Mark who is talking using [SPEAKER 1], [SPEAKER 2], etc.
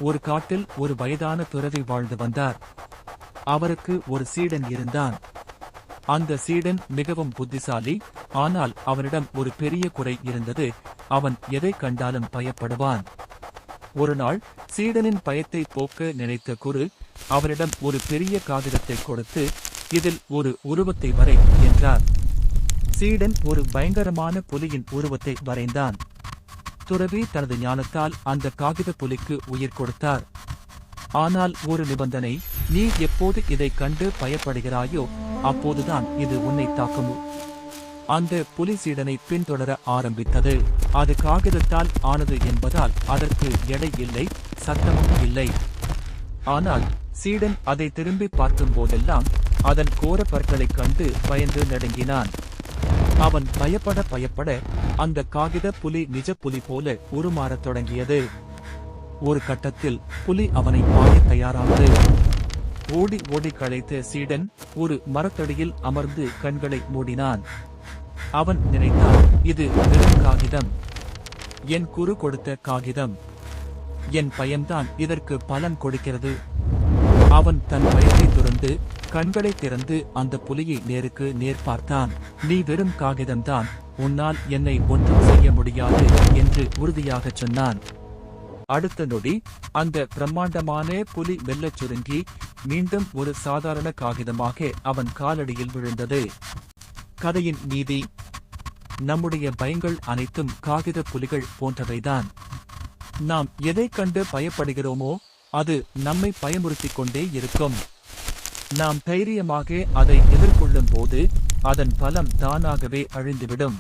[SPEAKER 1] ஒரு காட்டில் ஒரு வயதான துறவி வாழ்ந்து வந்தார். அவருக்கு ஒரு சீடன் இருந்தான். அந்த சீடன் மிகவும் புத்திசாலி. ஆனால் அவனிடம் ஒரு பெரிய குறை இருந்தது. அவன் எதை கண்டாலும் பயப்படுவான். ஒருநாள் சீடனின் பயத்தை போக்க நினைத்த குரு அவரிடம் ஒரு பெரிய காகிதத்தை கொடுத்து, இதில் ஒரு உருவத்தை வரை என்றார். சீடன் ஒரு பயங்கரமான புலியின் உருவத்தை வரைந்தான். துறவி தனது ஞானத்தால் அந்த காகித புலிக்கு உயிர் கொடுத்தார். ஆனால் ஒரு நிபந்தனை, நீ எப்போது இதை கண்டு பயப்படுகிறாயோ அப்போதுதான் இது உன்னை தாக்கும். அந்த புலி சீடனை பின்தொடர ஆரம்பித்தது. அது காகிதத்தால் ஆனது என்பதால் அதற்கு எடை இல்லை, சத்தமும் இல்லை. ஆனால் சீடன் அதை திரும்பி பார்க்கும் போதெல்லாம் அதன் கோர பற்களைக் கண்டு பயந்து நடுங்கினான். அவன் பயப்பட அந்த காகித புலி நிஜ புலி போல உருமாறத் தொடங்கியது. ஒரு கட்டத்தில் புலி அவனை பாயத் தயாரானது. ஓடி ஓடி களைத்த சீடன் ஒரு மரத்தடியில் அமர்ந்து கண்களை மூடினான். அவன் நினைத்தான், இது வெறும் காகிதம், என் குரு கொடுத்த காகிதம். என் பயம்தான் இதற்கு பலன் கொடுக்கிறது. அவன் தன் பயத்தை துறந்து கண்களை திறந்து அந்த புலியை நேருக்கு நேர் பார்த்தான். நீ வெறும் காகிதம்தான், உன்னால் என்னை ஒன்றும் செய்ய முடியாது என்று உறுதியாகச் சொன்னான். அடுத்த நொடி அந்த பிரம்மாண்டமான புலி மெல்லச் சுருங்கி மீண்டும் ஒரு சாதாரண காகிதமாக அவன் காலடியில் விழுந்தது. கதையின் நீதி: நம்முடைய பயங்கள் அனைத்தும் காகித புலிகள் போன்றவைதான். நாம் எதைக் கண்டு பயப்படுகிறோமோ அது நம்மை பயமுறுத்திக் கொண்டே இருக்கும். நாம் தைரியமாக அதை எதிர்கொள்ளும் போது அதன் பலம் தானாகவே அழிந்துவிடும்.